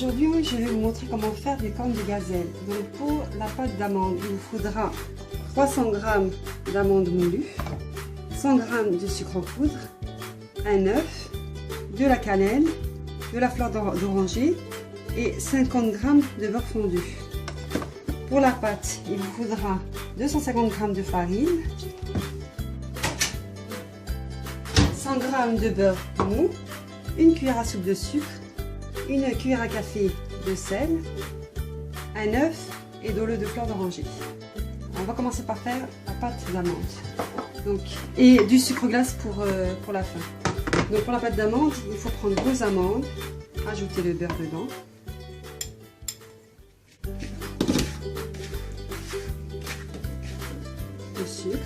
Aujourd'hui, je vais vous montrer comment faire des cornes de gazelle. Donc pour la pâte d'amande, il vous faudra 300 g d'amandes moulues, 100 g de sucre en poudre, un œuf, de la cannelle, de la fleur d'oranger et 50 g de beurre fondu. Pour la pâte, il vous faudra 250 g de farine, 100 g de beurre mou, une cuillère à soupe de sucre, une cuillère à café de sel, un œuf et de l'eau de fleur d'oranger. On va commencer par faire la pâte d'amande. Et du sucre glace pour la fin. Donc pour la pâte d'amande, il faut prendre 2 amandes, ajouter le beurre dedans. Le sucre.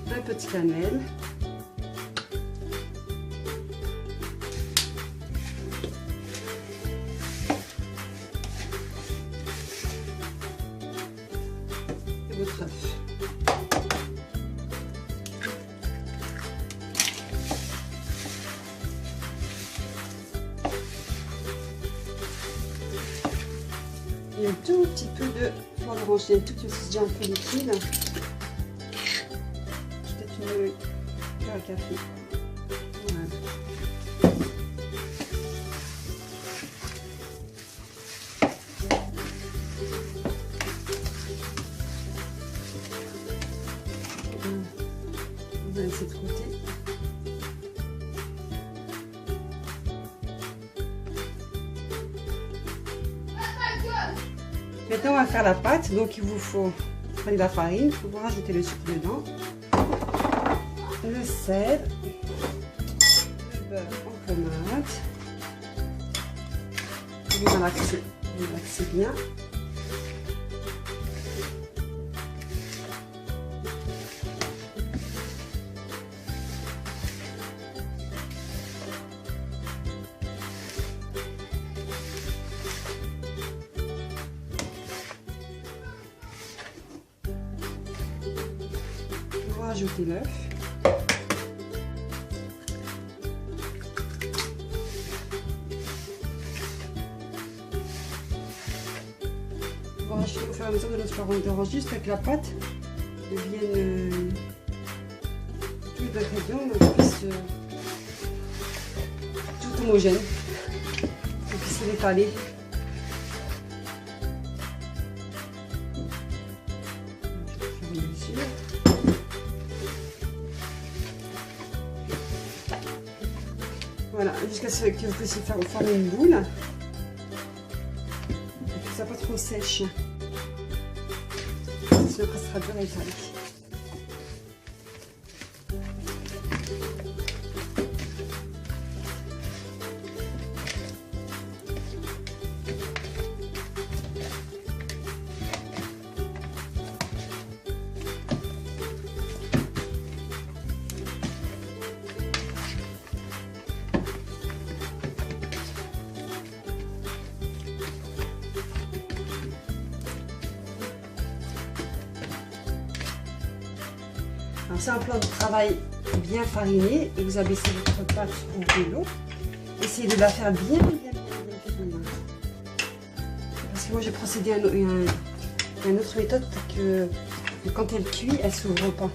Un peu de cannelle. Et votre œuf. Et un tout petit peu de fleur d'oranger, un tout petit peu, c'est déjà un peu liquide. Peut-être une cuillère à café. Voilà. On va laisser de côté. Maintenant, on va faire la pâte. Donc, il vous faut prendre la farine, vous rajouter le sucre dedans, le sel, le beurre en pommade. Vous relaxez bien. Ajouter l'œuf. On va rajouter au fur et à mesure de notre fleur d'oranger jusqu'à que la pâte devienne tous les ingrédients puissent tout homogène, qu'on puisse l'étaler. Voilà, jusqu'à ce que vous puissiez former une boule. Et que ça pas trop sèche. Sinon après ça sera dur à étaler. C'est un plan de travail bien fariné et vous abaissez votre pâte au vélo. Essayez de la faire bien finement. Parce que moi j'ai procédé à une autre méthode pour que quand elle cuit, elle ne s'ouvre pas.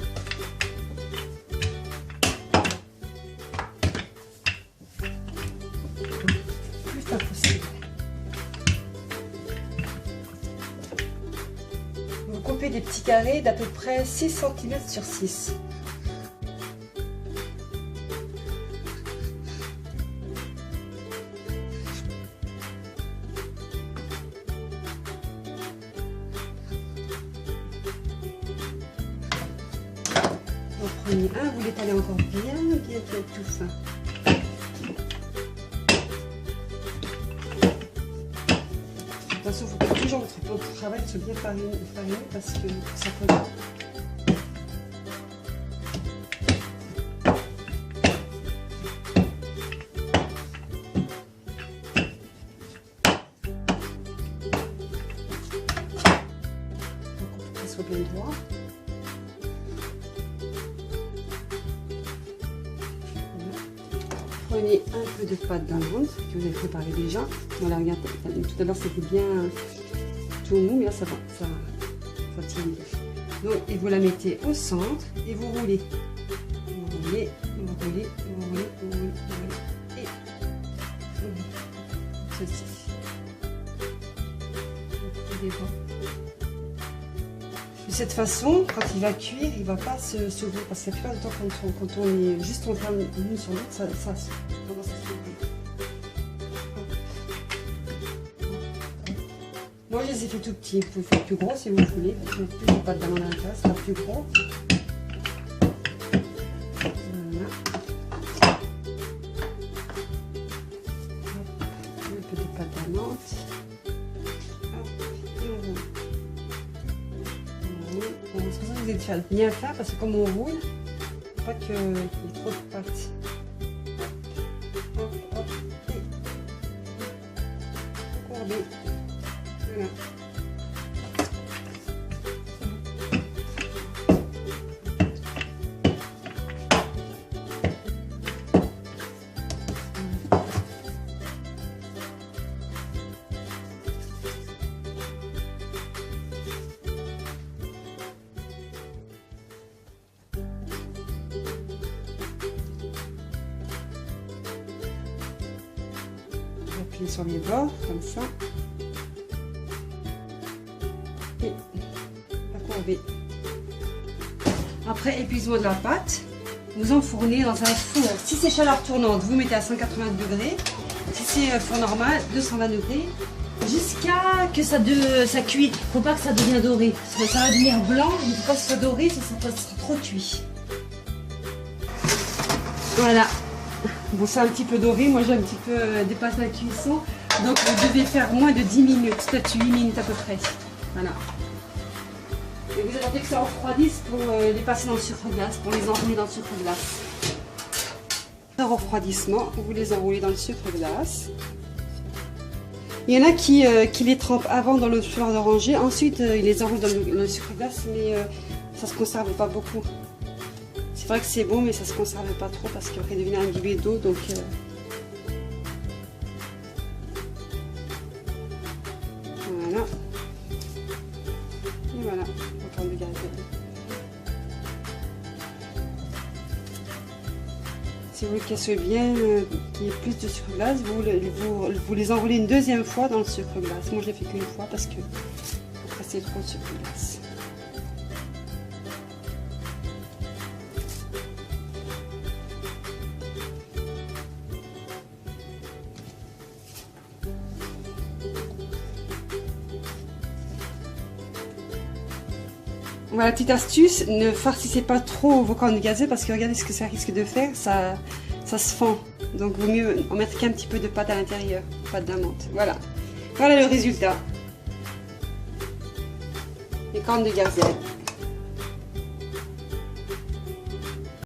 Plus tard possible. Vous coupez des petits carrés d'à peu près 6 cm sur 6. Vous prenez un, vous l'étalez encore bien tout fin. Attention, il faut que toujours votre plan de travail soit bien fariné parce que ça peut. Soit bien droit. Voilà. prenez un peu de pâte d'amande que vous avez préparé déjà. Voilà, regardez, tout à l'heure c'était bien tout mou, mais là ça va, ça tient bien. Donc, et vous la mettez au centre et vous roulez. Vous roulez, vous roulez, vous roulez, vous roulez, vous roulez. Et vous roulez. Ceci. De cette façon, quand il va cuire, il ne va pas s'ouvrir. Parce que la plupart du temps, quand on est juste on ferme l'une sur l'autre, ça commence à s'ouvrir. Moi, je les ai fait tout petits. Vous pouvez faire plus gros si vous voulez. Plus de pâte d'amande à l'intérieur, ça sera plus gros. Voilà. Un peu de pâte d'amande. Bon, c'est pour ça que vous allez bien faire parce que comme on roule, il ne faut pas qu'il y ait trop de pâte. Hop, hop, et courbez. Voilà. Appuyer sur les bords comme ça et la courber. Après épuisement de la pâte, vous enfournez dans un four. Si c'est chaleur tournante, vous mettez à 180 degrés. Si c'est four normal, 220 degrés, jusqu'à que ça cuit. Faut pas que ça devienne doré. Ça va devenir blanc, il faut pas que ce soit doré, ça sera trop cuit. Voilà. Bon, c'est un petit peu doré, moi j'ai un petit peu dépassé la cuisson, donc vous devez faire moins de 10 minutes, peut-être 8 minutes à peu près. Voilà. Et vous attendez que ça refroidisse pour les passer dans le sucre glace, pour les enrouler dans le sucre glace. Au refroidissement, vous les enroulez dans le sucre glace. Il y en a qui les trempent avant dans le fleur d'oranger, ensuite ils les enroulent dans le sucre glace, mais ça ne se conserve pas beaucoup. C'est vrai que c'est bon, mais ça ne se conserve pas trop parce qu'après il devient imbibé d'eau. Donc voilà. Et voilà, autant de gazelle. Si vous voulez qu'elle soit bien, qu'il y ait plus de sucre glace, vous les enroulez une deuxième fois dans le sucre glace. Moi je l'ai fait qu'une fois parce que après c'est trop de sucre glace. Voilà, petite astuce, ne farcissez pas trop vos cornes gazeuses parce que regardez ce que ça risque de faire, ça se fend. Donc il vaut mieux en mettre qu'un petit peu de pâte à l'intérieur, pâte d'amande. Voilà, voilà le résultat. Les cornes de gazelle.